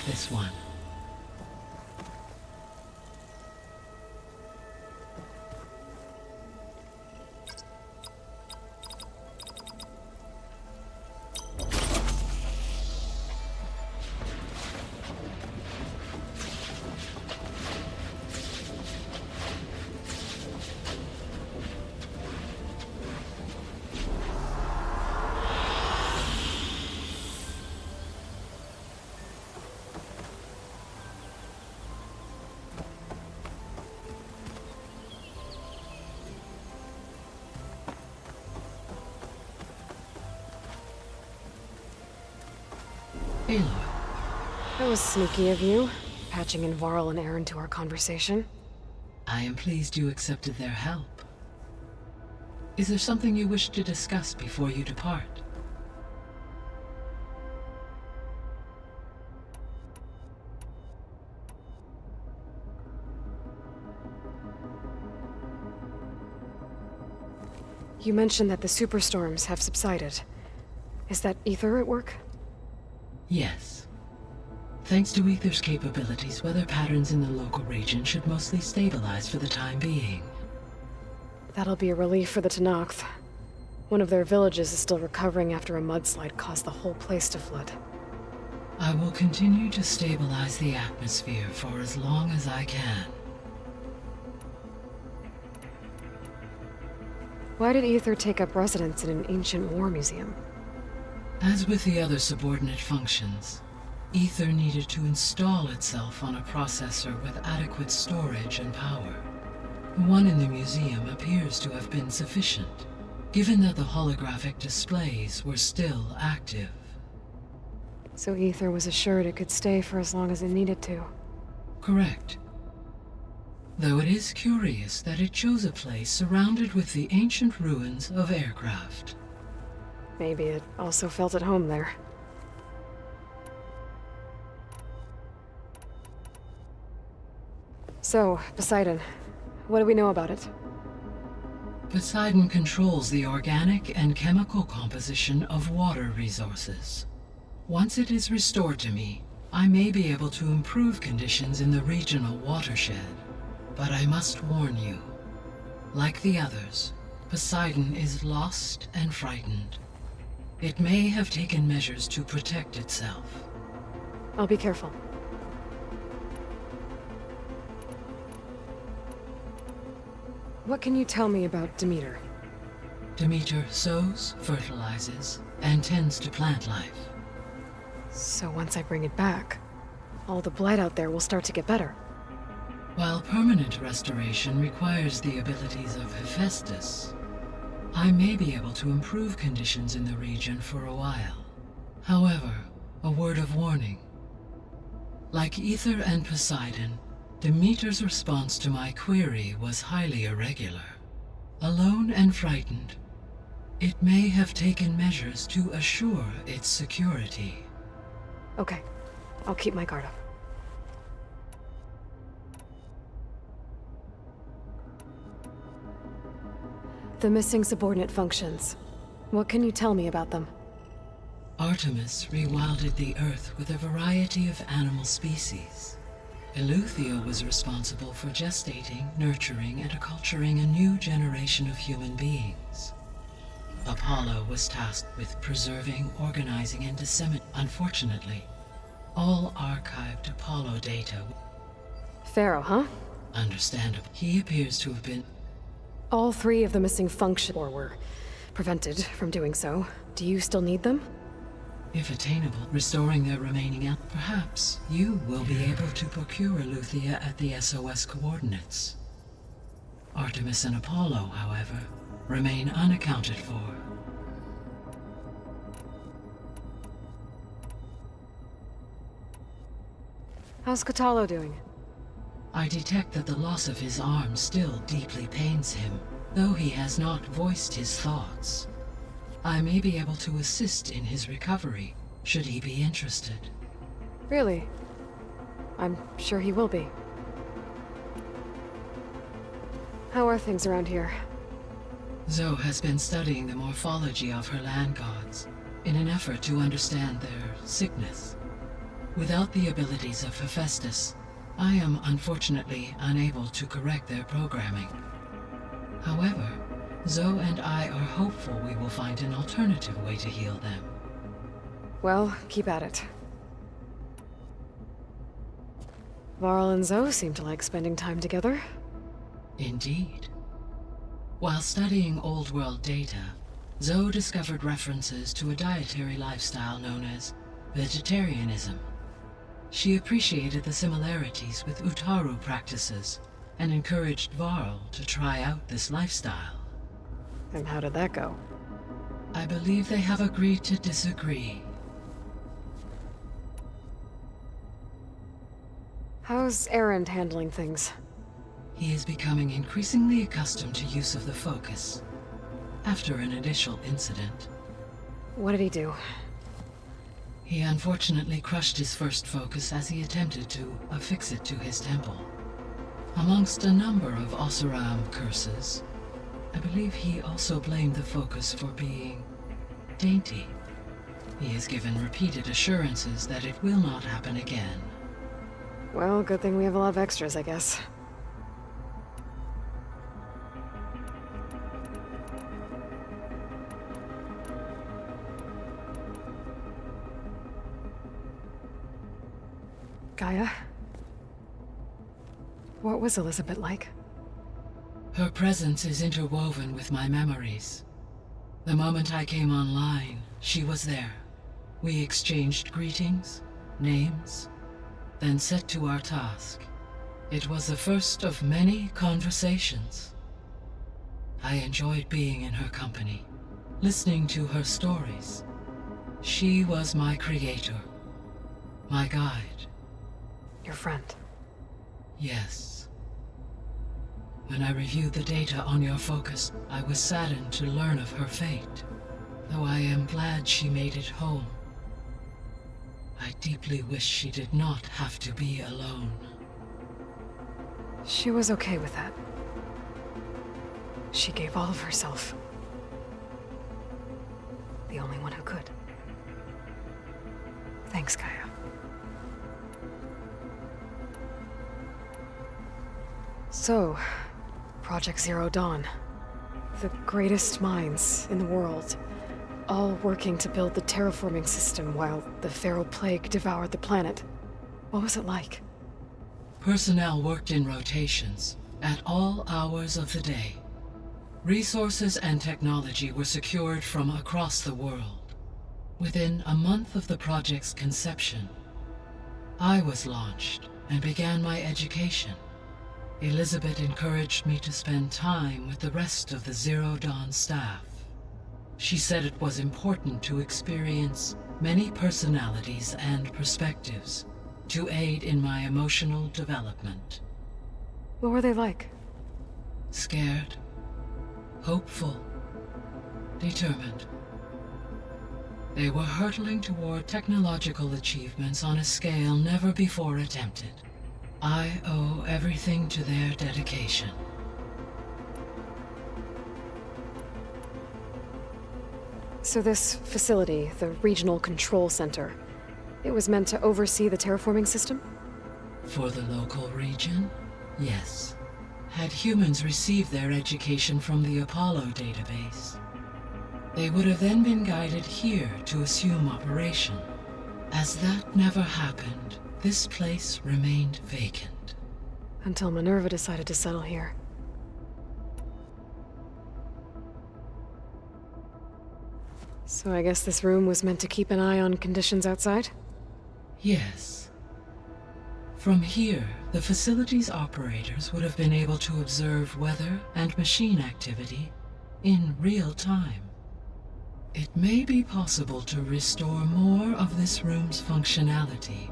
take this one. Aloy. That was sneaky of you, patching in Varl and Aaron to our conversation. I am pleased you accepted their help. Is there something you wish to discuss before you depart? You mentioned that the superstorms have subsided. Is that Aether at work? Yes. Thanks to Aether's capabilities, weather patterns in the local region should mostly stabilize for the time being. That'll be a relief for the Tenakth. One of their villages is still recovering after a mudslide caused the whole place to flood. I will continue to stabilize the atmosphere for as long as I can. Why did Aether take up residence in an ancient war museum? As with the other subordinate functions, Aether needed to install itself on a processor with adequate storage and power. The one in the museum appears to have been sufficient, given that the holographic displays were still active. So Aether was assured it could stay for as long as it needed to. Correct. Though it is curious that it chose a place surrounded with the ancient ruins of aircraft. Maybe it also felt at home there. So, Poseidon, what do we know about it? Poseidon controls the organic and chemical composition of water resources. Once it is restored to me, I may be able to improve conditions in the regional watershed. But I must warn you, like the others, Poseidon is lost and frightened. It may have taken measures to protect itself. I'll be careful. What can you tell me about Demeter? Demeter sows, fertilizes, and tends to plant life. So once I bring it back, all the blight out there will start to get better. While permanent restoration requires the abilities of Hephaestus, I may be able to improve conditions in the region for a while. However, a word of warning. Like Aether and Poseidon, Demeter's response to my query was highly irregular. Alone and frightened, it may have taken measures to assure its security. Okay, I'll keep my guard up. The missing subordinate functions. What can you tell me about them? Artemis rewilded the Earth with a variety of animal species. Eleuthia was responsible for gestating, nurturing, and acculturating a new generation of human beings. Apollo was tasked with preserving, organizing, and disseminating. Unfortunately, all archived Apollo data. Pharaoh, huh? Understandable. He appears to have been. All three of the missing functions were prevented from doing so. Do you still need them? If attainable, restoring their remaining perhaps you will be able to procure Eleuthia at the SOS coordinates. Artemis and Apollo, however, remain unaccounted for. How's Kotallo doing? I detect that the loss of his arm still deeply pains him, though he has not voiced his thoughts. I may be able to assist in his recovery, should he be interested. Really? I'm sure he will be. How are things around here? Zoe has been studying the morphology of her land gods, in an effort to understand their sickness. Without the abilities of Hephaestus, I am unfortunately unable to correct their programming. However, Zoe and I are hopeful we will find an alternative way to heal them. Well, keep at it. Varl and Zoe seem to like spending time together. Indeed. While studying Old World data, Zoe discovered references to a dietary lifestyle known as vegetarianism. She appreciated the similarities with Utaru practices and encouraged Varl to try out this lifestyle. And how did that go? I believe they have agreed to disagree. How's Erend handling things? He is becoming increasingly accustomed to use of the focus, after an initial incident. What did he do? He unfortunately crushed his first focus as he attempted to affix it to his temple. Amongst a number of Oseram curses, I believe he also blamed the focus for being dainty. He has given repeated assurances that it will not happen again. Well, good thing we have a lot of extras, I guess. Gaia? What was Elizabeth like? Her presence is interwoven with my memories. The moment I came online, she was there. We exchanged greetings, names, then set to our task. It was the first of many conversations. I enjoyed being in her company, listening to her stories. She was my creator, my guide. Your friend. Yes. When I reviewed the data on your focus, I was saddened to learn of her fate, though I am glad she made it home. I deeply wish she did not have to be alone. She was okay with that. She gave all of herself. The only one who could. Thanks, Gaia. So, Project Zero Dawn. The greatest minds in the world, all working to build the terraforming system while the Feral Plague devoured the planet. What was it like? Personnel worked in rotations, at all hours of the day. Resources and technology were secured from across the world. Within a month of the project's conception, I was launched and began my education. Elizabeth encouraged me to spend time with the rest of the Zero Dawn staff. She said it was important to experience many personalities and perspectives to aid in my emotional development. What were they like? Scared, hopeful, determined. They were hurtling toward technological achievements on a scale never before attempted. I owe everything to their dedication. So this facility, the Regional Control Center, it was meant to oversee the terraforming system? For the local region, yes. Had humans received their education from the Apollo database, they would have then been guided here to assume operation. As that never happened, this place remained vacant. Until Minerva decided to settle here. So I guess this room was meant to keep an eye on conditions outside? Yes. From here, the facility's operators would have been able to observe weather and machine activity in real time. It may be possible to restore more of this room's functionality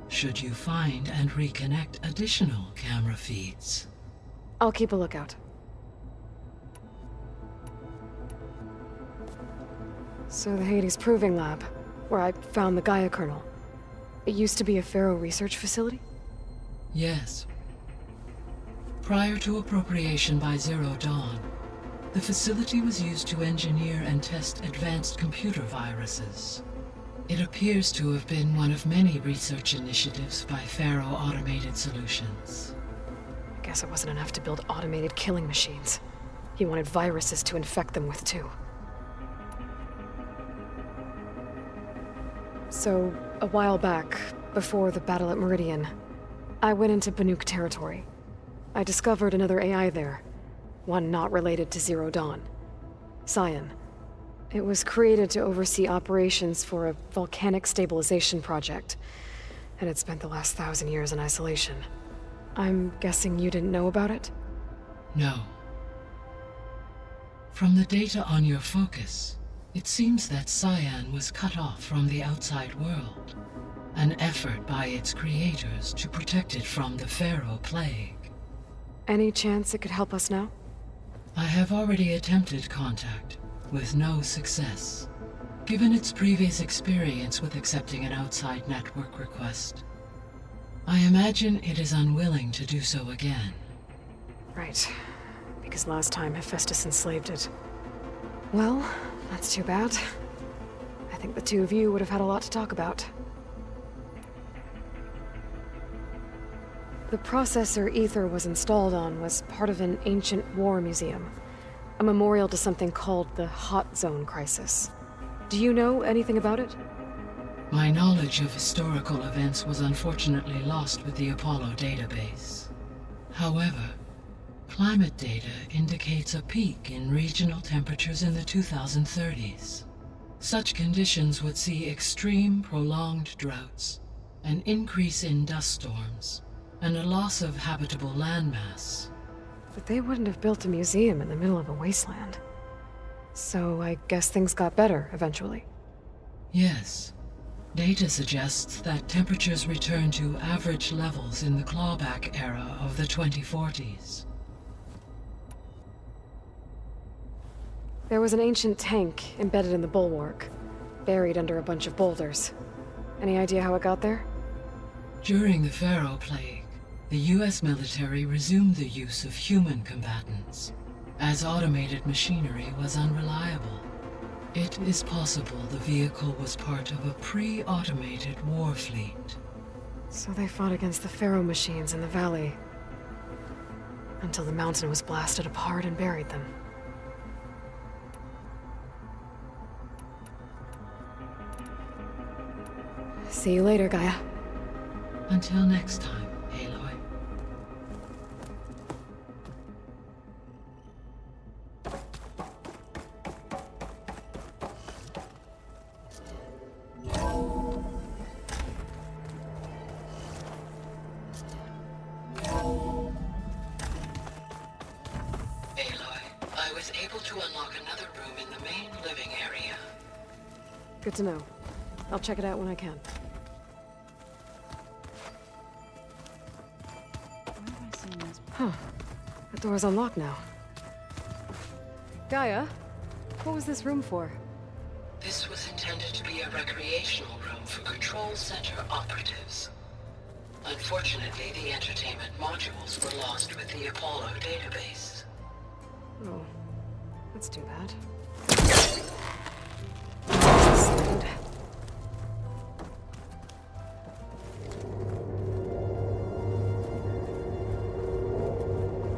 should you find and reconnect additional camera feeds. I'll keep a lookout. So the Hades Proving Lab, where I found the Gaia kernel. It used to be a Pharaoh research facility? Yes. Prior to appropriation by Zero Dawn, the facility was used to engineer and test advanced computer viruses. It appears to have been one of many research initiatives by Faro Automated Solutions. I guess it wasn't enough to build automated killing machines. He wanted viruses to infect them with, too. So, a while back, before the battle at Meridian, I went into Banuk territory. I discovered another AI there, one not related to Zero Dawn. Cyan. It was created to oversee operations for a volcanic stabilization project, and it spent the last 1,000 years in isolation. I'm guessing you didn't know about it? No. From the data on your focus, it seems that Cyan was cut off from the outside world, an effort by its creators to protect it from the Faro Plague. Any chance it could help us now? I have already attempted contact, with no success. Given its previous experience with accepting an outside network request, I imagine it is unwilling to do so again. Right. Because last time Hephaestus enslaved it. Well, that's too bad. I think the two of you would have had a lot to talk about. The processor Ether was installed on was part of an ancient war museum. A memorial to something called the Hot Zone Crisis. Do you know anything about it? My knowledge of historical events was unfortunately lost with the Apollo database. However, climate data indicates a peak in regional temperatures in the 2030s. Such conditions would see extreme, prolonged droughts, an increase in dust storms, and a loss of habitable landmass. But they wouldn't have built a museum in the middle of a wasteland. So I guess things got better eventually. Yes. Data suggests that temperatures returned to average levels in the clawback era of the 2040s. There was an ancient tank embedded in the bulwark, buried under a bunch of boulders. Any idea how it got there? During the Faro Plague, the US military resumed the use of human combatants, as automated machinery was unreliable. It is possible the vehicle was part of a pre-automated war fleet. So they fought against the Pharaoh machines in the valley, until the mountain was blasted apart and buried them. See you later, Gaia. Until next time, Aloy. I was able to unlock another room in the main living area. Good to know. I'll check it out when I can. Huh. That door's unlocked now. Gaia, what was this room for? This was intended to be a recreational room for Control Center operatives. Unfortunately, the entertainment modules were lost with the Apollo database. Oh, that's too bad. Slide.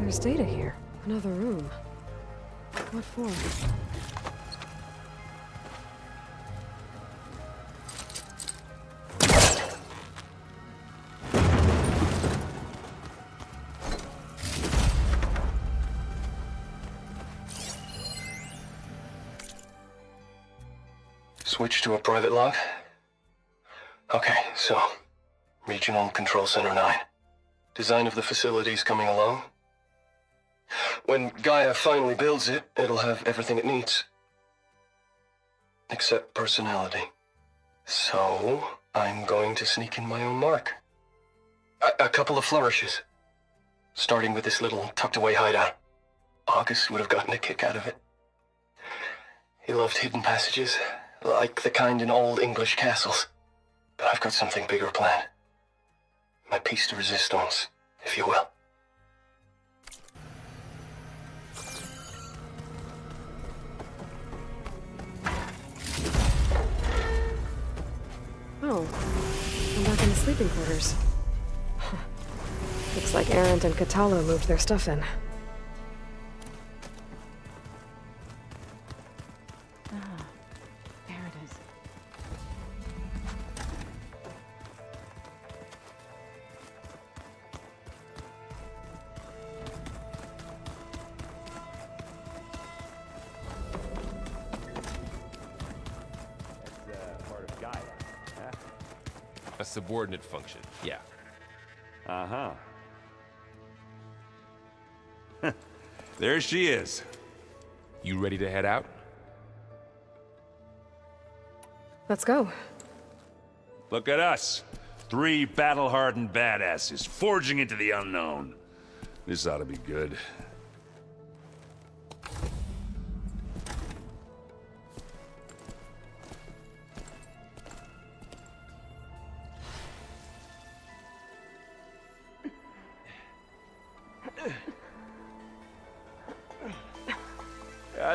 There's data here. Another room. What for? Switch to a private log? Okay, so, Regional Control Center 9. Design of the facility's coming along. When Gaia finally builds it, it'll have everything it needs. Except personality. So, I'm going to sneak in my own mark. A couple of flourishes. Starting with this little tucked-away hideout. August would have gotten a kick out of it. He loved hidden passages, like the kind in old English castles. But I've got something bigger planned. My piece de resistance, if you will. sleeping quarters. Looks like Erend and Katalo moved their stuff in. There it is. Part of Gaia. A subordinate function, yeah. Uh-huh. There she is. You ready to head out? Let's go. Look at us. 3 battle-hardened badasses forging into the unknown. This ought to be good.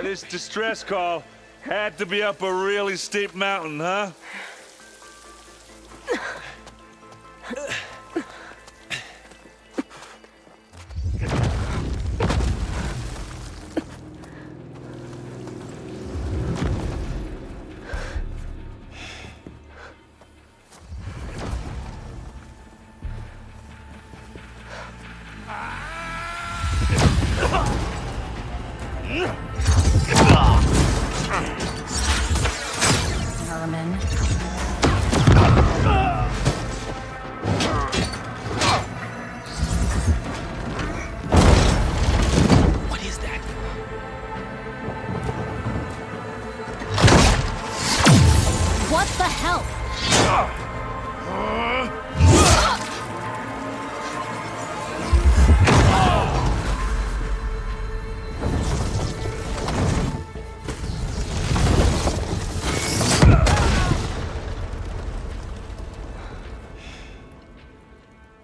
This distress call had to be up a really steep mountain, huh? Herman. What is that? What the hell?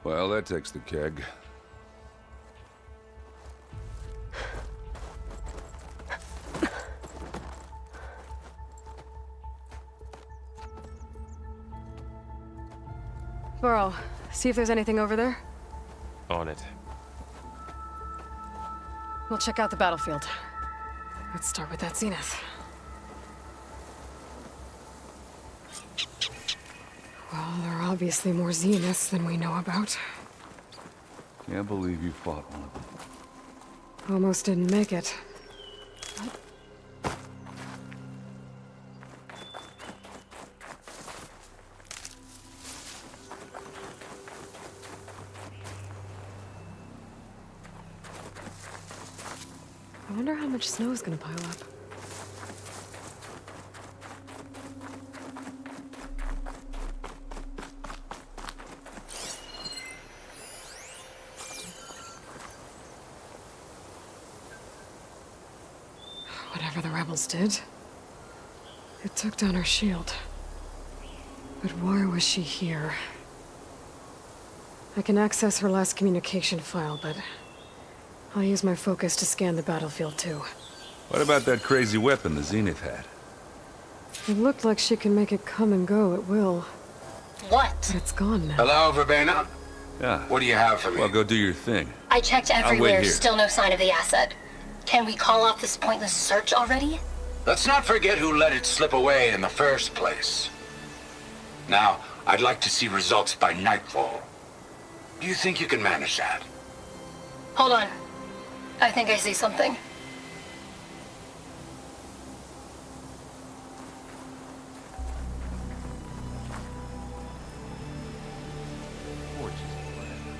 Well, that takes the keg. Burl, see if there's anything over there. On it. We'll check out the battlefield. Let's start with that Zenith. Well, there are obviously more Zeniths than we know about. Can't believe you fought one of them. Almost didn't make it. I wonder how much snow is gonna pile up. Whatever the rebels did, it took down her shield. But why was she here? I can access her last communication file, but I'll use my focus to scan the battlefield too. What about that crazy weapon the Zenith had? It looked like she can make it come and go at will, What? but it's gone now. Hello, Verbena? Yeah. What do you have for me? Well, go do your thing. I checked wait everywhere, here. still no sign of the asset. Can we call off this pointless search already? Let's not forget who let it slip away in the first place. Now, I'd like to see results by nightfall. Do you think you can manage that? Hold on. I think I see something.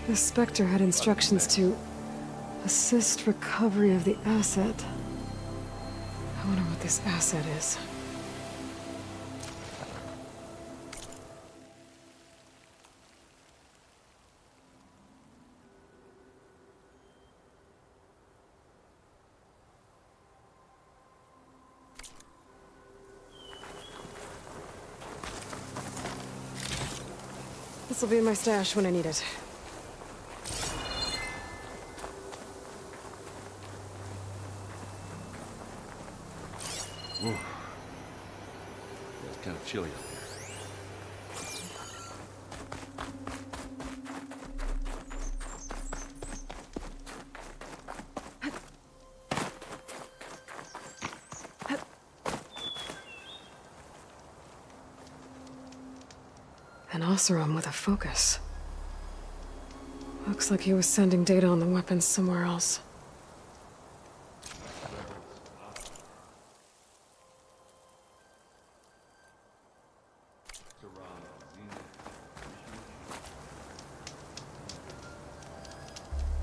The Spectre had instructions to assist recovery of the asset. I wonder what this asset is. This will be in my stash when I need it. Whew. It's kind of chilly up here. An Oseram with a focus. Looks like he was sending data on the weapons somewhere else.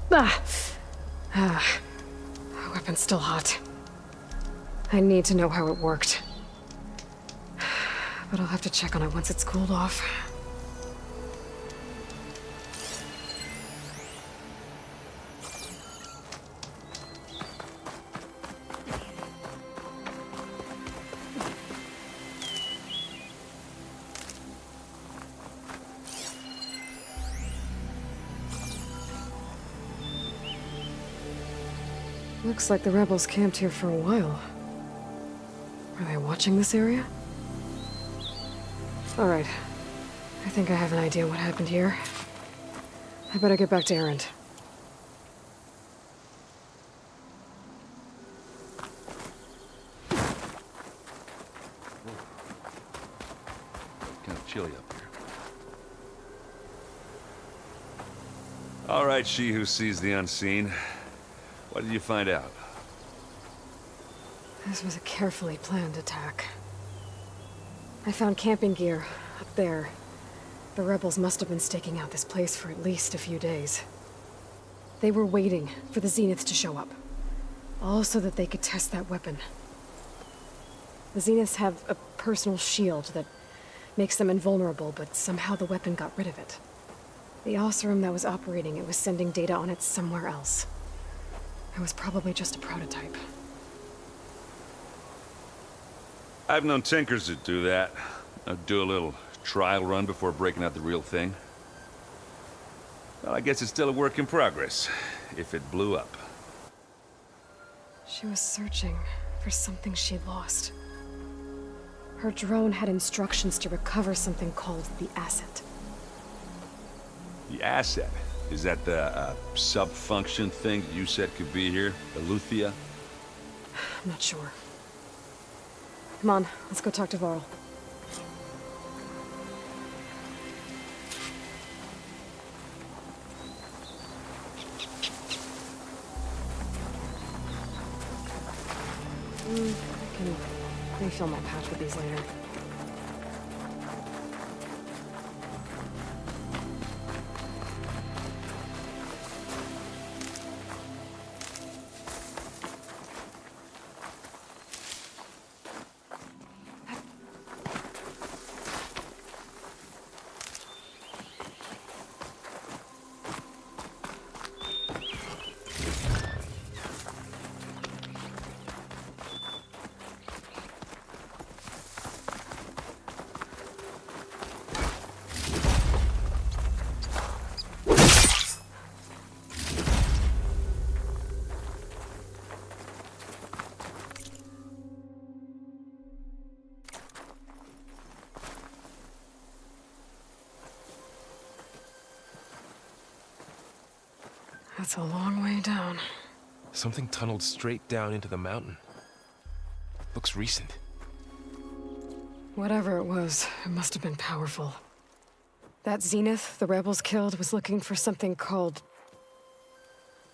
The weapon's still hot. I need to know how it worked. But I'll have to check on it once it's cooled off. Looks like the rebels camped here for a while. Are they watching this area? Alright. I think I have an idea what happened here. I better get back to Erend. Kind of chilly up here. All right, she who sees the unseen. What did you find out? This was a carefully planned attack. I found camping gear up there. The rebels must have been staking out this place for at least a few days. They were waiting for the Zeniths to show up. All so that they could test that weapon. The Zeniths have a personal shield that makes them invulnerable, but somehow the weapon got rid of it. The Oseram that was operating it was sending data on it somewhere else. It was probably just a prototype. I've known tinkers that do that. I'd do a little trial run before breaking out the real thing. Well, I guess it's still a work in progress, if it blew up. She was searching for something she'd lost. Her drone had instructions to recover something called the Asset. The asset? Is that the sub-function thing that you said could be here? Eleuthia? I'm not sure. Come on, let's go talk to Varl. I can refill my patch with these later. That's a long way down. Something tunneled straight down into the mountain. Looks recent. Whatever it was, it must have been powerful. That Zenith the rebels killed was looking for something called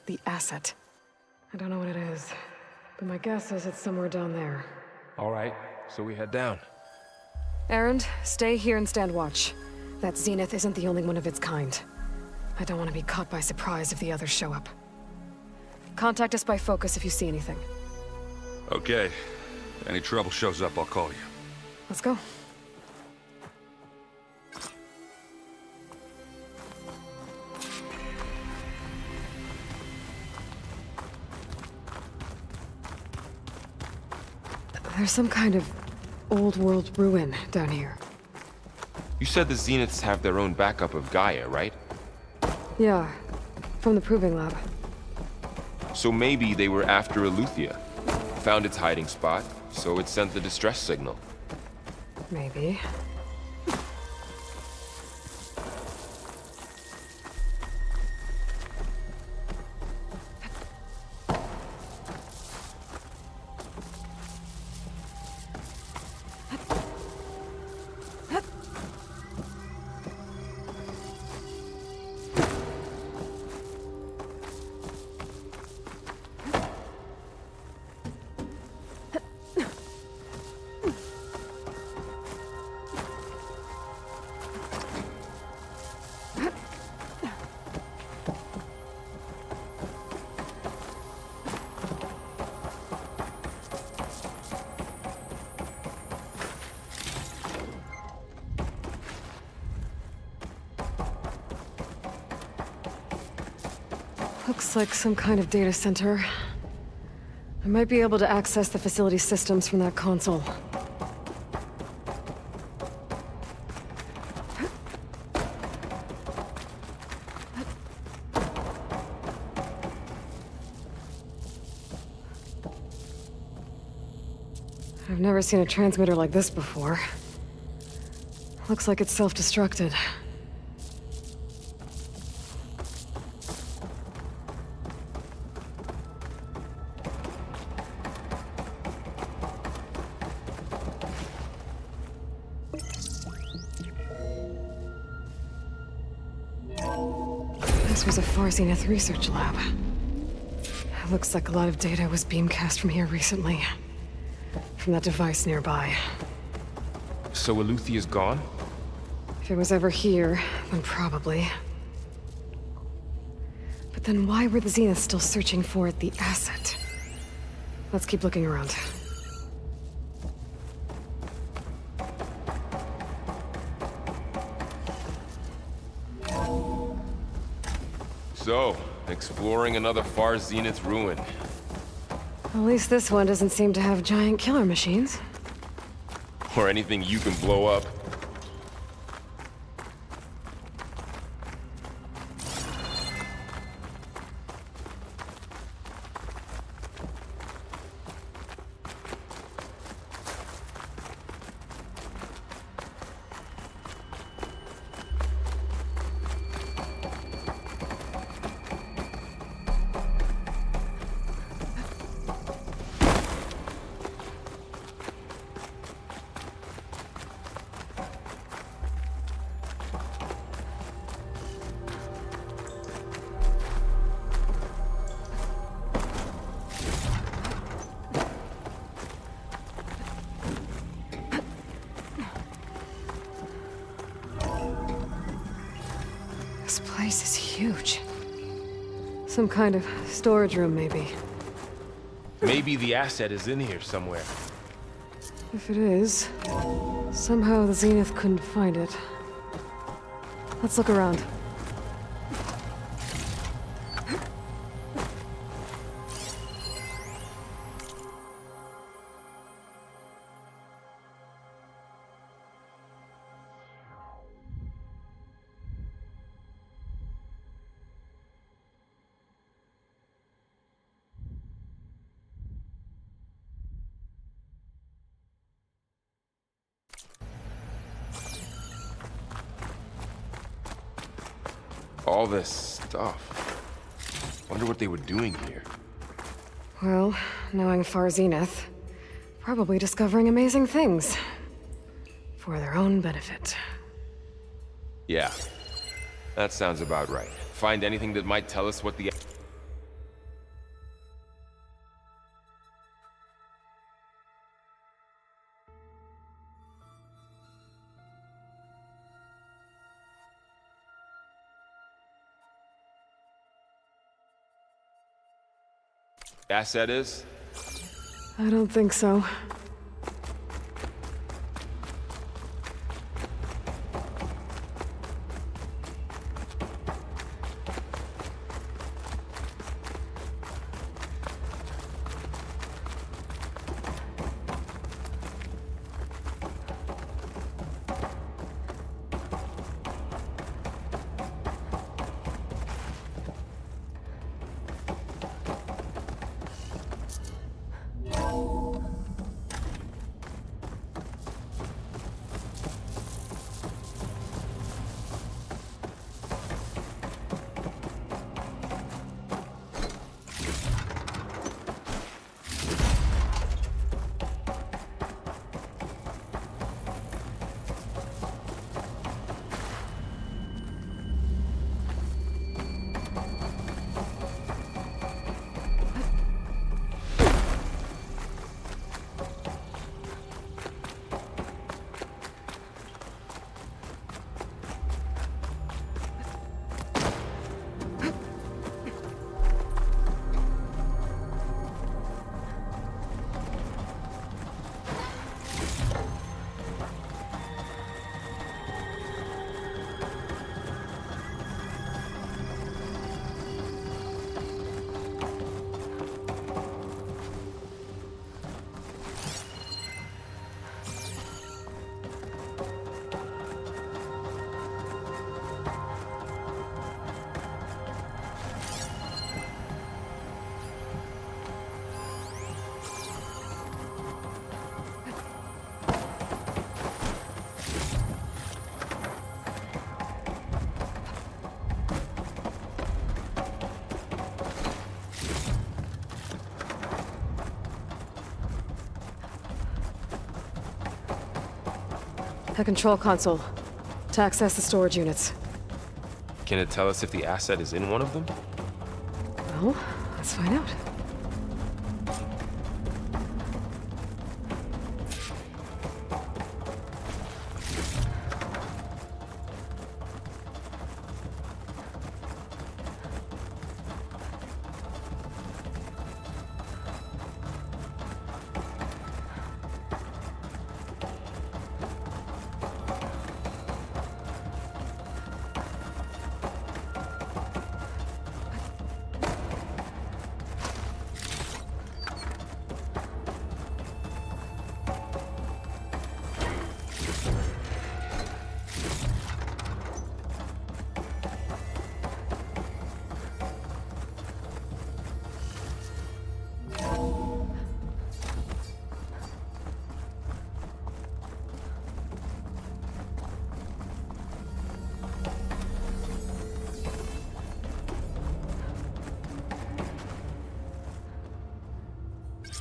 the Asset. I don't know what it is, but my guess is it's somewhere down there. All right, so we head down. Erend, stay here and stand watch. That Zenith isn't the only one of its kind. I don't want to be caught by surprise if the others show up. Contact us by focus if you see anything. Okay. If any trouble shows up, I'll call you. Let's go. There's some kind of old world ruin down here. You said the Zeniths have their own backup of Gaia, right? Yeah, from the Proving Lab. So maybe they were after Eleuthia. Found its hiding spot, so it sent the distress signal. Maybe. Looks like some kind of data center. I might be able to access the facility systems from that console. I've never seen a transmitter like this before. Looks like it's self-destructed. This was a Far Zenith research lab. It looks like a lot of data was beamcast from here recently. From that device nearby. So Eluthia's gone? If it was ever here, then probably. But then why were the Zeniths still searching for the asset? Let's keep looking around. So, exploring another Far Zenith ruin. At least this one doesn't seem to have giant killer machines. Or anything you can blow up. This place is huge. Some kind of storage room, maybe. Maybe the asset is in here somewhere. If it is, somehow the Zenith couldn't find it. Let's look around. All this stuff. Wonder what they were doing here. Well, knowing Far Zenith, probably discovering amazing things. For their own benefit. Yeah, that sounds about right. Find anything that might tell us what the... asset is? I don't think so. A control console. To access the storage units. Can it tell us if the asset is in one of them? Well, let's find out.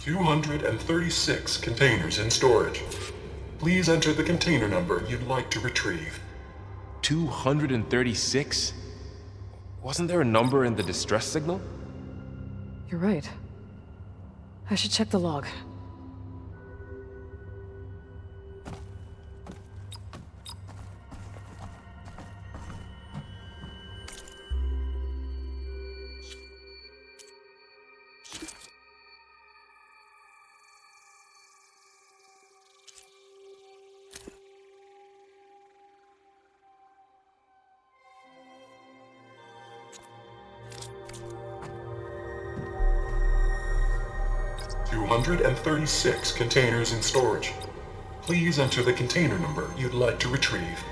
$236 containers in storage. Please enter the container number you'd like to retrieve. 236? Wasn't there a number in the distress signal? You're right. I should check the log. $236 containers in storage. Please enter the container number you'd like to retrieve.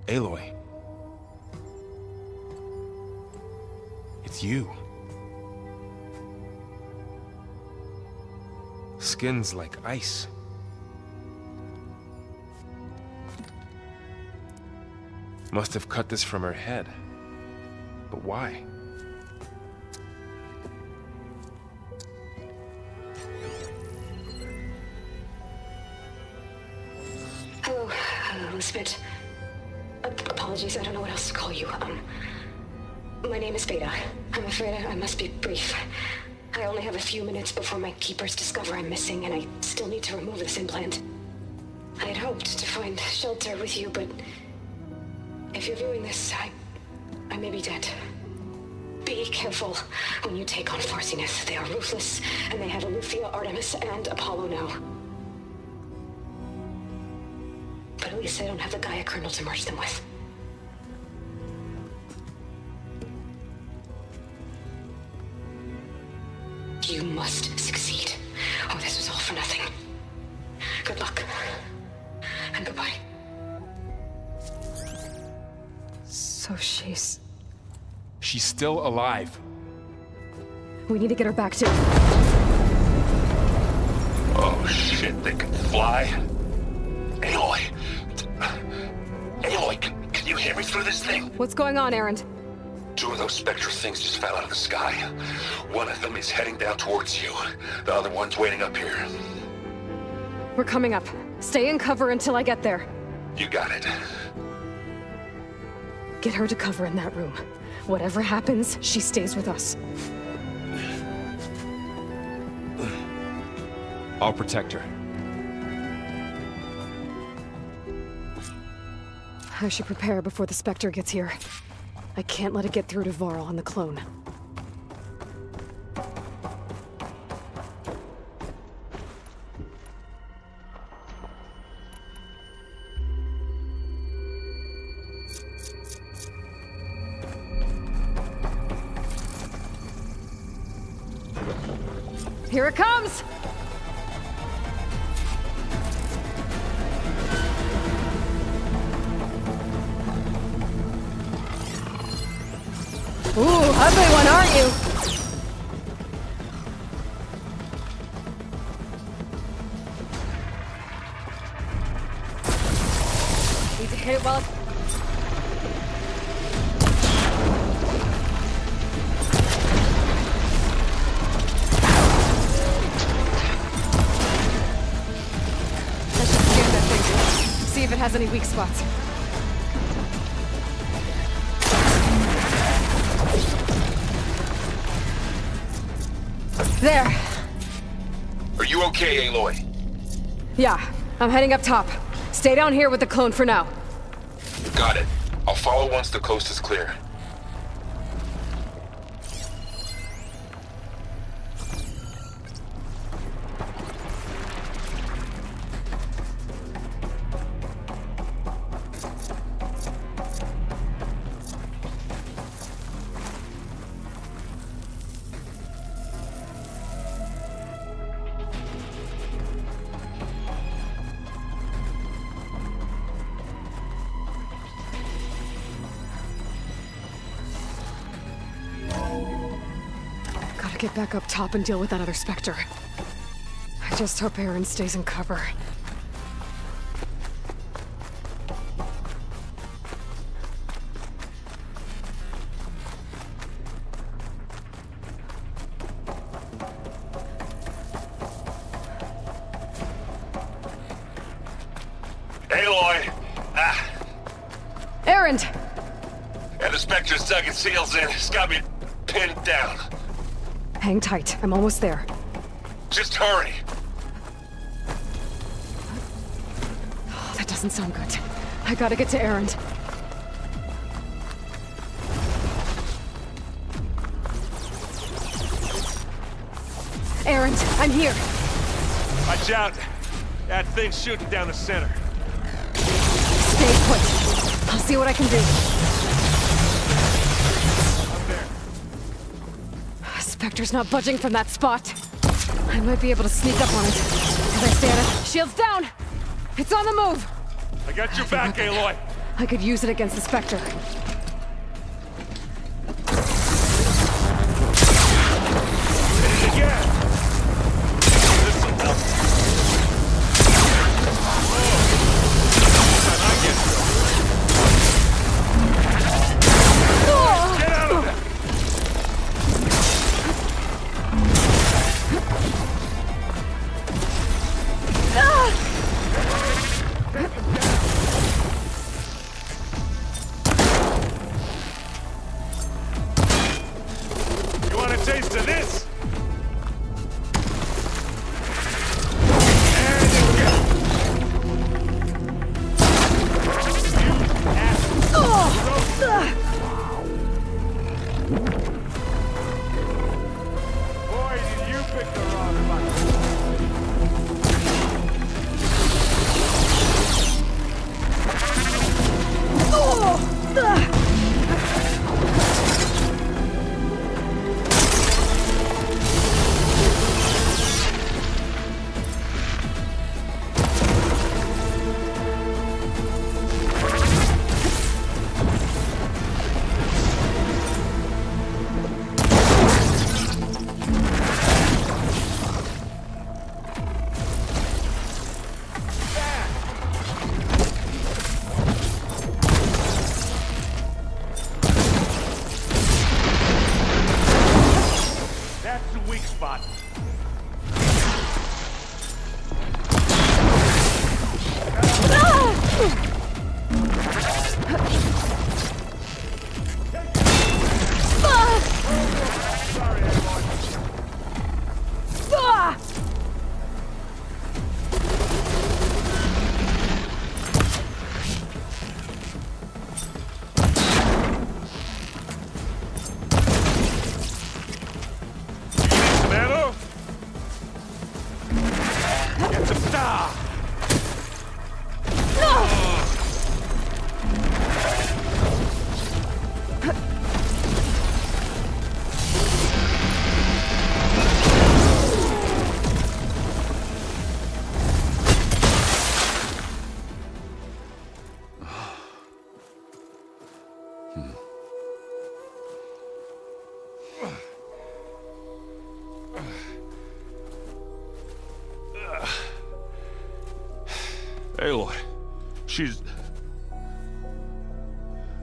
Aloy. It's you. Skin's like ice. Must have cut this from her head. But why? Hello, Elizabeth. Apologies, I don't know what else to call you. My name is Beta. I'm afraid I must be brief. I only have a few minutes before my keepers discover I'm missing, and I still need to remove this implant. I had hoped to find shelter with you, but if you're viewing this, I may be dead. Be careful when you take on Far Zenith. They are ruthless, and they have Aletheia, Artemis, and Apollo now. But at least I don't have the Gaia kernel to merge them with. You must succeed, or this was all for nothing. Good luck. And goodbye. So she's still alive. We need to get her back to... Oh shit, they can fly? Aloy! Aloy, can you hear me through this thing? What's going on, Erend? Two of those Spectre things just fell out of the sky. One of them is heading down towards you. The other one's waiting up here. We're coming up. Stay in cover until I get there. You got it. Get her to cover in that room. Whatever happens, she stays with us. I'll protect her. I should prepare before the Spectre gets here. I can't let it get through to Varl on the clone. Here it comes! Ooh, ugly one, aren't you? Need to hit it while it's... Let's just scan that thing. See if it has any weak spots. There. Are you okay, Aloy? Yeah, I'm heading up top. Stay down here with the clone for now. Got it. I'll follow once the coast is clear. Gotta get back up top and deal with that other Spectre. I just hope Aaron stays in cover. Aloy! Aaron! And the Spectre's dug its heels in. It's got me pinned down. Hang tight, I'm almost there. Just hurry. Oh, that doesn't sound good. I gotta get to Aaron. Aaron, I'm here. Watch out. That thing's shooting down the center. Stay put. I'll see what I can do. Up there. Spectre's not budging from that spot. I might be able to sneak up on it. As I stay at it. Shield's down! It's on the move! I got your back, Aloy. I could use it against the Spectre. Hit it again. This'll help. I get Get out of there. You want a taste of this? There you go. You asshole. Boy, did you pick the wrong fight.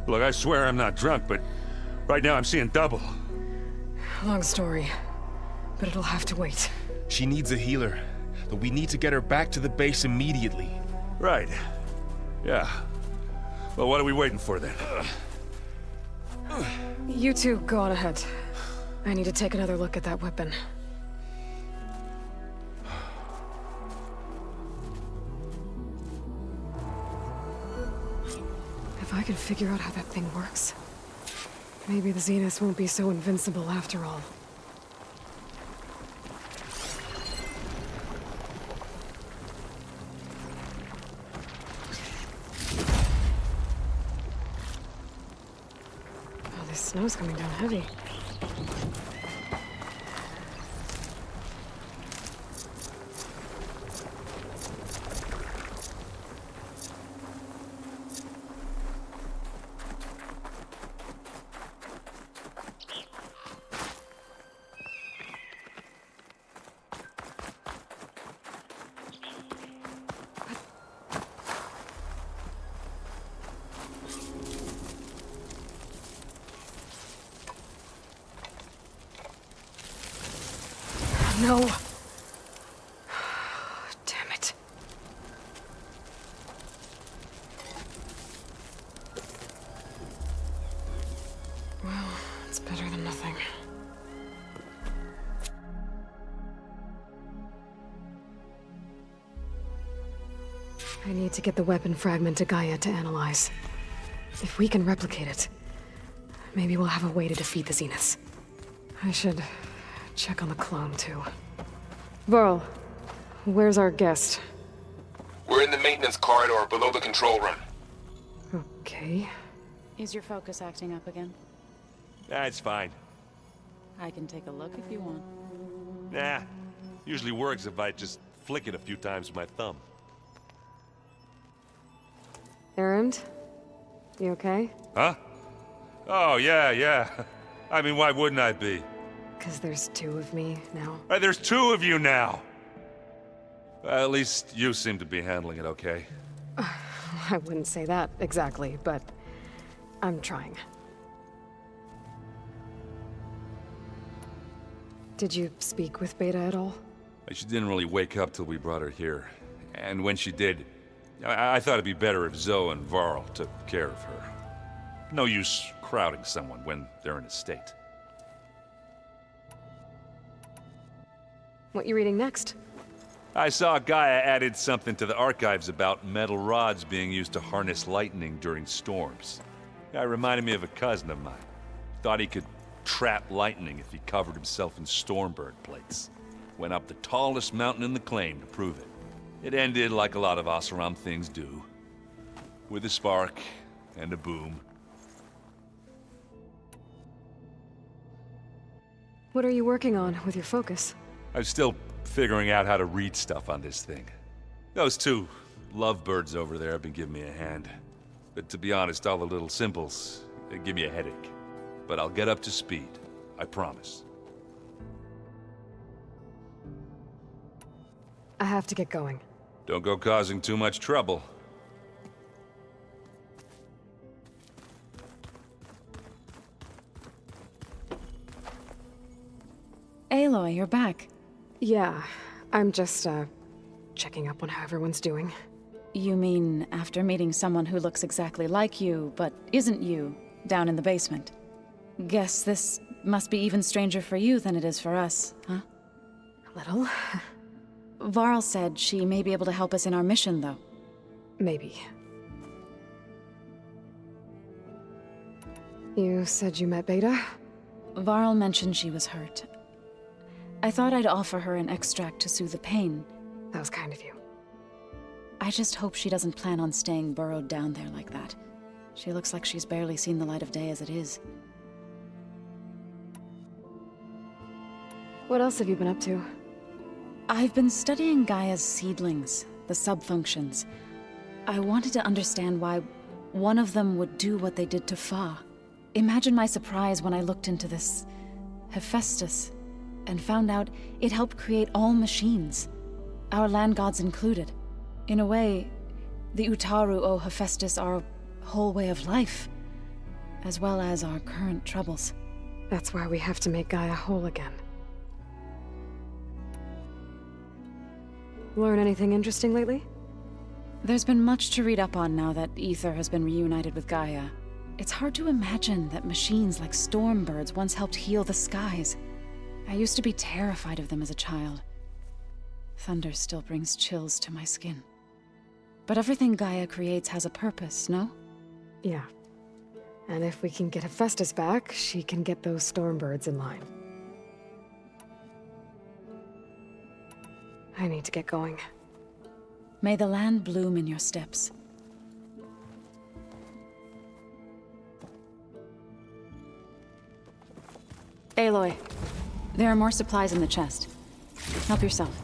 Look, I swear I'm not drunk, but right now I'm seeing double. Long story, but it'll have to wait. She needs a healer, but we need to get her back to the base immediately. Right. Yeah. Well, what are we waiting for then? You two go on ahead. I need to take another look at that weapon. If I can figure out how that thing works, maybe the Zeniths won't be so invincible after all. Oh, this snow's coming down heavy. No. Damn it. Well, it's better than nothing. I need to get the weapon fragment to Gaia to analyze. If we can replicate it, maybe we'll have a way to defeat the Zeniths. I should check on the clone, too. Varl, where's our guest? We're in the maintenance corridor below the control room. Okay. Is your focus acting up again? It's fine. I can take a look if you want. Nah. Usually works if I just flick it a few times with my thumb. Erend? You okay? Huh? Oh, yeah. I mean, why wouldn't I be? 'Cause there's two of me now. There's two of you now! At least you seem to be handling it okay. I wouldn't say that exactly, but I'm trying. Did you speak with Beta at all? She didn't really wake up till we brought her here. And when she did, I thought it'd be better if Zoe and Varl took care of her. No use crowding someone when they're in a state. What you reading next? I saw Gaia added something to the archives about metal rods being used to harness lightning during storms. It reminded me of a cousin of mine. Thought he could trap lightning if he covered himself in Stormbird plates. Went up the tallest mountain in the claim to prove it. It ended like a lot of Oseram things do. With a spark and a boom. What are you working on with your focus? I'm still figuring out how to read stuff on this thing. Those two lovebirds over there have been giving me a hand. But to be honest, all the little symbols, they give me a headache. But I'll get up to speed. I promise. I have to get going. Don't go causing too much trouble. Aloy, you're back. Yeah, I'm just, checking up on how everyone's doing. You mean after meeting someone who looks exactly like you, but isn't you, down in the basement? Guess this must be even stranger for you than it is for us, huh? A little. Varl said she may be able to help us in our mission, though. Maybe. You said you met Beta? Varl mentioned she was hurt. I thought I'd offer her an extract to soothe the pain. That was kind of you. I just hope she doesn't plan on staying burrowed down there like that. She looks like she's barely seen the light of day as it is. What else have you been up to? I've been studying Gaia's seedlings, the subfunctions. I wanted to understand why one of them would do what they did to Fa. Imagine my surprise when I looked into this Hephaestus and found out it helped create all machines, our land gods included. In a way, the Utaru owe Hephaestus our whole way of life. as well as our current troubles. That's why we have to make Gaia whole again. Learn anything interesting lately? There's been much to read up on now that Aether has been reunited with Gaia. It's hard to imagine that machines like Stormbirds once helped heal the skies. I used to be terrified of them as a child. Thunder still brings chills to my skin. But everything Gaia creates has a purpose, no? Yeah. And if we can get Hephaestus back, she can get those Stormbirds in line. I need to get going. May the land bloom in your steps. Aloy, there are more supplies in the chest. Help yourself.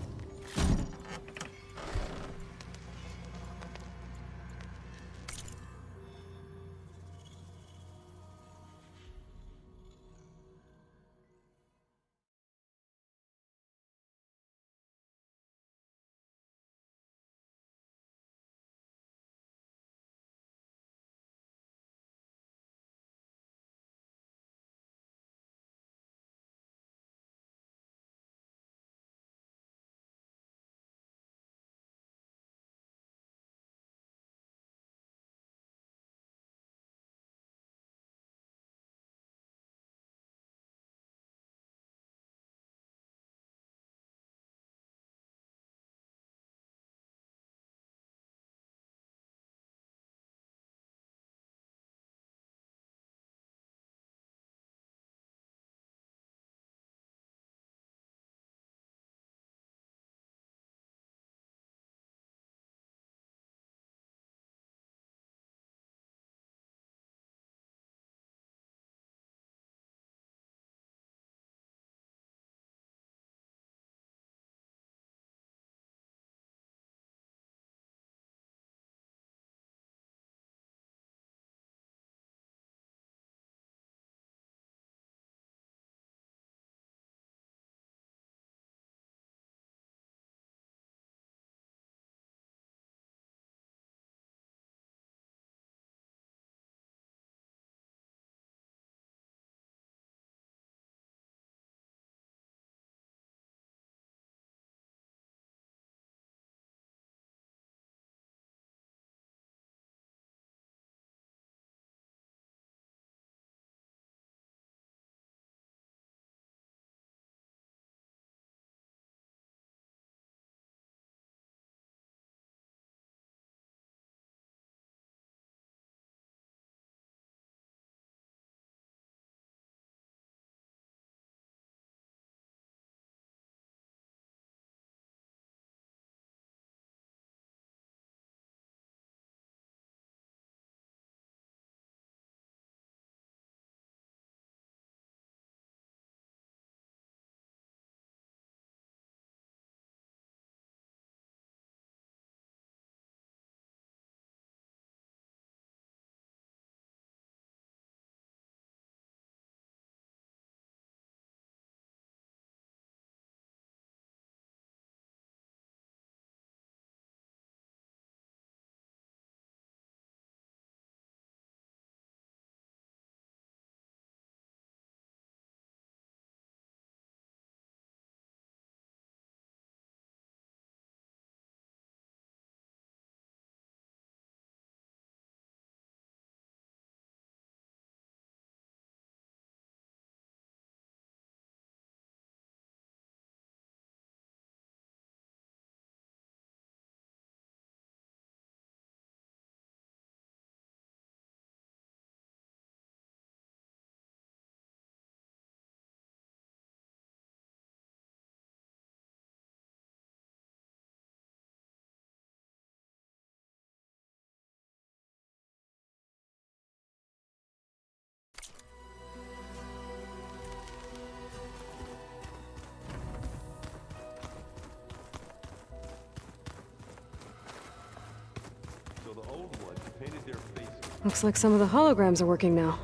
Looks like some of the holograms are working now.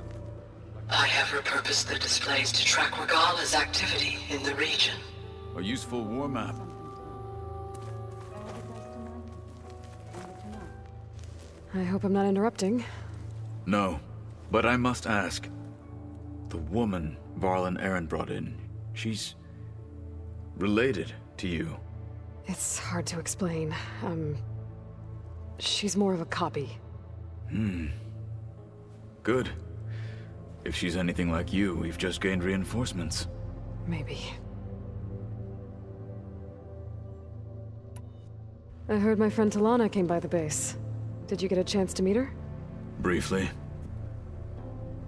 I have repurposed the displays to track Regala's activity in the region. A useful war map. I hope I'm not interrupting. No. But I must ask, the woman Varl and Aaron brought in, she's related to you? It's hard to explain. She's more of a copy. Good. If she's anything like you, we've just gained reinforcements. Maybe. I heard my friend Talana came by the base. Did you get a chance to meet her? Briefly.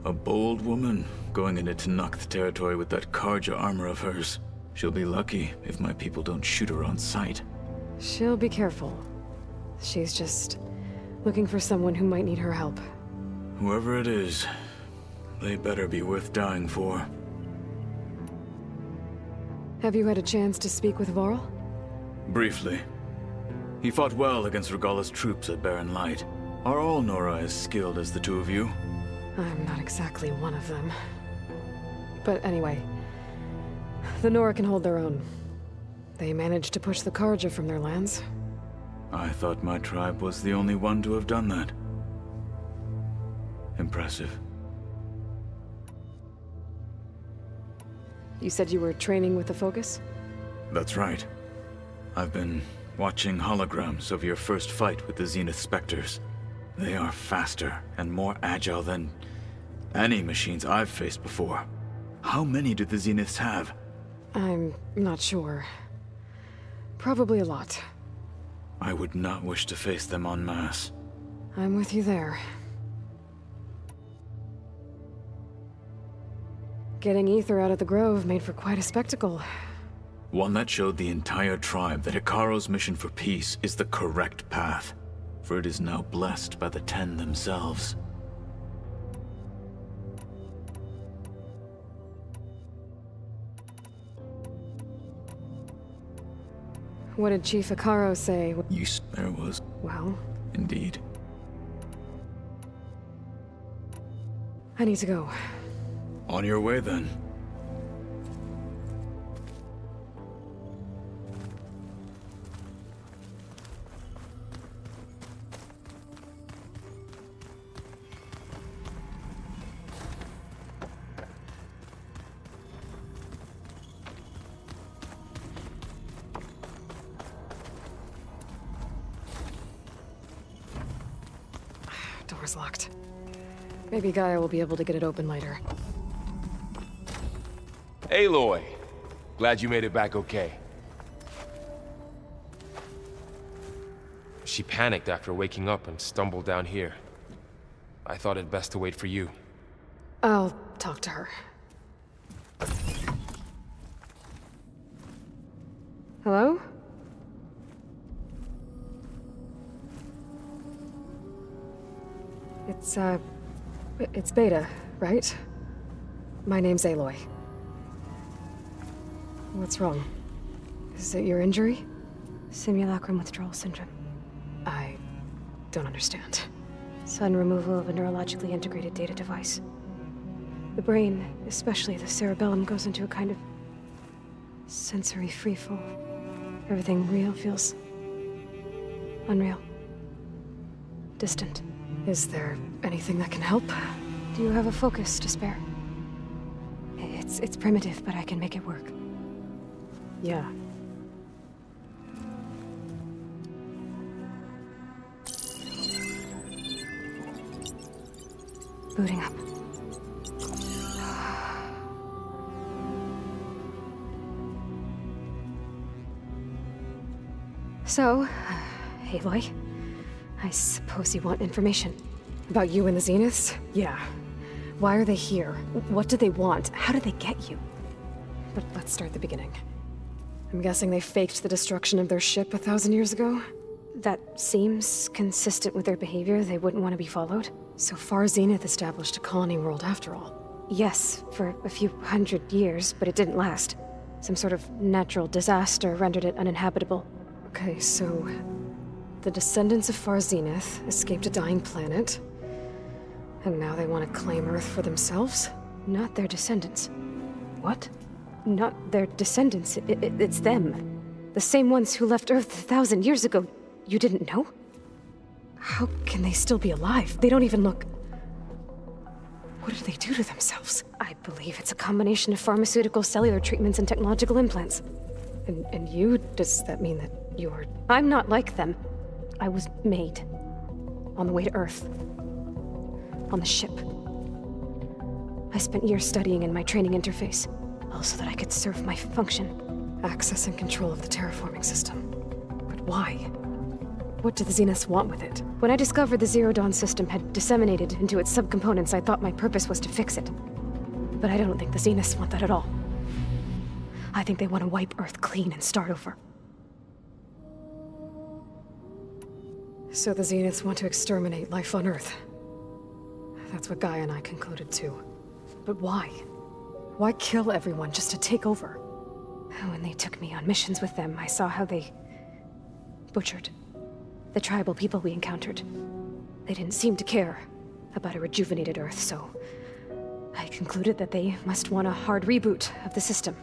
A bold woman going into Tenakth territory with that Karja armor of hers. She'll be lucky if my people don't shoot her on sight. She'll be careful. She's just looking for someone who might need her help. Whoever it is, they better be worth dying for. Have you had a chance to speak with Varl? Briefly. He fought well against Regalla's troops at Barren Light. Are all Nora as skilled as the two of you? I'm not exactly one of them. But anyway, the Nora can hold their own. They managed to push the Karja from their lands. I thought my tribe was the only one to have done that. Impressive. You said you were training with the Focus? That's right. I've been watching holograms of your first fight with the Zenith Spectres. They are faster and more agile than any machines I've faced before. How many do the Zeniths have? I'm not sure. Probably a lot. I would not wish to face them en masse. I'm with you there. Getting Ether out of the Grove made for quite a spectacle. One that showed the entire tribe that Hekarro's mission for peace is the correct path, for it is now blessed by the Ten themselves. What did Chief Hekarro say? There was. Well, Indeed. I need to go. On your way, then. Door's locked. Maybe Gaia will be able to get it open later. Aloy! Glad you made it back okay. She panicked after waking up and stumbled down here. I thought it best to wait for you. I'll talk to her. Hello? It's Beta, right? My name's Aloy. What's wrong? Is it your injury? Simulacrum withdrawal syndrome. I don't understand. Sudden removal of a neurologically integrated data device. The brain, especially the cerebellum, goes into a kind of sensory freefall. Everything real feels unreal. Distant. Is there anything that can help? Do you have a focus to spare? It's primitive, but I can make it work. Yeah. Booting up. So, Aloy, I suppose you want information. About you and the Zeniths? Yeah. Why are they here? What do they want? How did they get you? But let's start at the beginning. I'm guessing they faked the destruction of their ship 1,000 years ago? That seems consistent with their behavior. They wouldn't want to be followed. So Far Zenith established a colony world after all. Yes, for a few hundred years, but it didn't last. Some sort of natural disaster rendered it uninhabitable. Okay, so the descendants of Far Zenith escaped a dying planet, and now they want to claim Earth for themselves? Not their descendants. What? Not their descendants. It's them. The same ones who left Earth 1,000 years ago. You didn't know? How can they still be alive? They don't even look... What did they do to themselves? I believe it's a combination of pharmaceutical, cellular treatments, and technological implants. And you? Does that mean that you're... I'm not like them. I was made. On the way to Earth. On the ship. I spent years studying in my training interface, all so that I could serve my function. Access and control of the terraforming system. But why? What do the Zeniths want with it? When I discovered the Zero Dawn system had disseminated into its subcomponents, I thought my purpose was to fix it. But I don't think the Zeniths want that at all. I think they want to wipe Earth clean and start over. So the Zeniths want to exterminate life on Earth. That's what Gaia and I concluded too. But why? Why kill everyone just to take over? When they took me on missions with them, I saw how they butchered the tribal people we encountered. They didn't seem to care about a rejuvenated Earth, so I concluded that they must want a hard reboot of the system.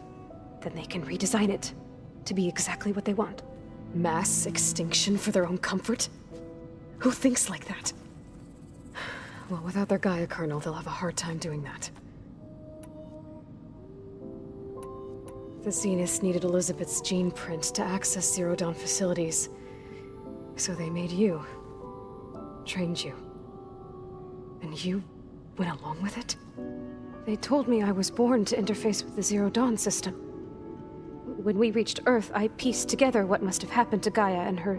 Then they can redesign it to be exactly what they want. Mass extinction for their own comfort? Who thinks like that? Well, without their Gaia kernel, they'll have a hard time doing that. The Zeniths needed Elizabeth's gene print to access Zero Dawn facilities. So they made you. Trained you. And you went along with it? They told me I was born to interface with the Zero Dawn system. When we reached Earth, I pieced together what must have happened to Gaia and her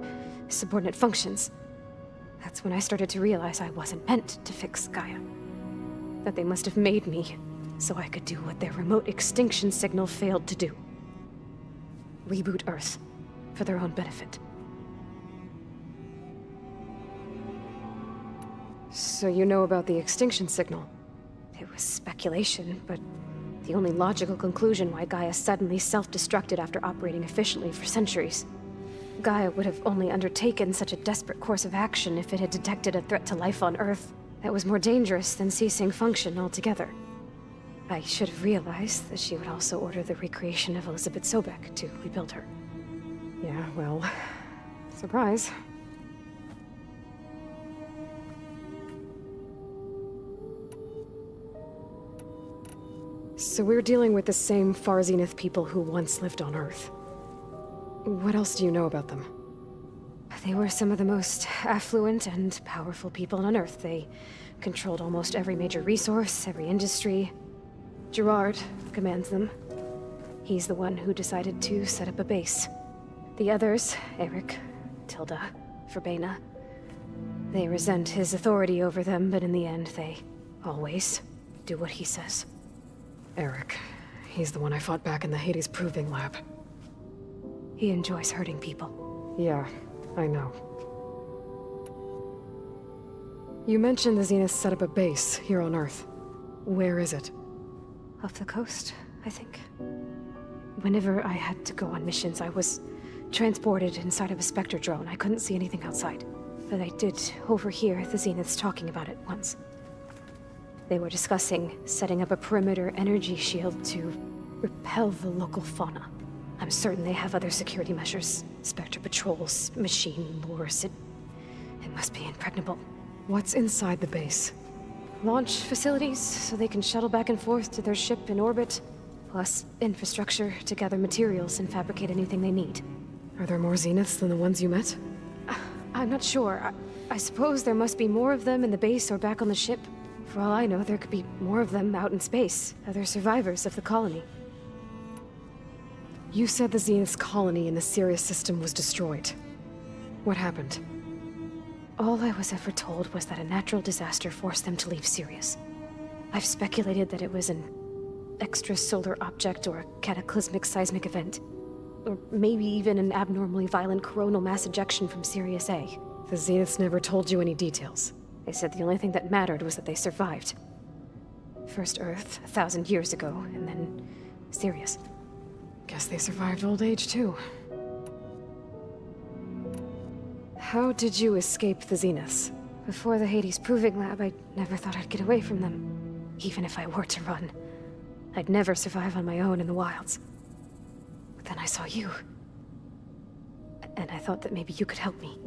subordinate functions. That's when I started to realize I wasn't meant to fix Gaia. That they must have made me so I could do what their remote extinction signal failed to do. Reboot Earth for their own benefit. So you know about the extinction signal? It was speculation, but the only logical conclusion why Gaia suddenly self-destructed after operating efficiently for centuries. Gaia would have only undertaken such a desperate course of action if it had detected a threat to life on Earth that was more dangerous than ceasing function altogether. I should have realized that she would also order the recreation of Elizabeth Sobek to rebuild her. Yeah, well, surprise. So we're dealing with the same Far Zenith people who once lived on Earth. What else do you know about them? They were some of the most affluent and powerful people on Earth. They controlled almost every major resource, every industry. Gerard commands them. He's the one who decided to set up a base. The others, Eric, Tilda, Verbena, they resent his authority over them, but in the end, they always do what he says. Eric. He's the one I fought back in the Hades Proving Lab. He enjoys hurting people. Yeah, I know. You mentioned the Zeniths set up a base here on Earth. Where is it? Off the coast, I think. Whenever I had to go on missions, I was transported inside of a Spectre drone. I couldn't see anything outside. But I did overhear the Zeniths talking about it once. They were discussing setting up a perimeter energy shield to repel the local fauna. I'm certain they have other security measures. Spectre patrols, machine lures. It must be impregnable. What's inside the base? Launch facilities, so they can shuttle back and forth to their ship in orbit. Plus, infrastructure to gather materials and fabricate anything they need. Are there more Zeniths than the ones you met? I'm not sure. I suppose there must be more of them in the base or back on the ship. For all I know, there could be more of them out in space, other survivors of the colony. You said the Zenith's colony in the Sirius system was destroyed. What happened? All I was ever told was that a natural disaster forced them to leave Sirius. I've speculated that it was an extrasolar object or a cataclysmic seismic event. Or maybe even an abnormally violent coronal mass ejection from Sirius A. The Zeniths never told you any details. They said the only thing that mattered was that they survived. First Earth, 1,000 years ago, and then Sirius. Guess they survived old age, too. How did you escape the Zeniths? Before the Hades Proving Lab, I never thought I'd get away from them. Even if I were to run. I'd never survive on my own in the wilds. But then I saw you. And I thought that maybe you could help me.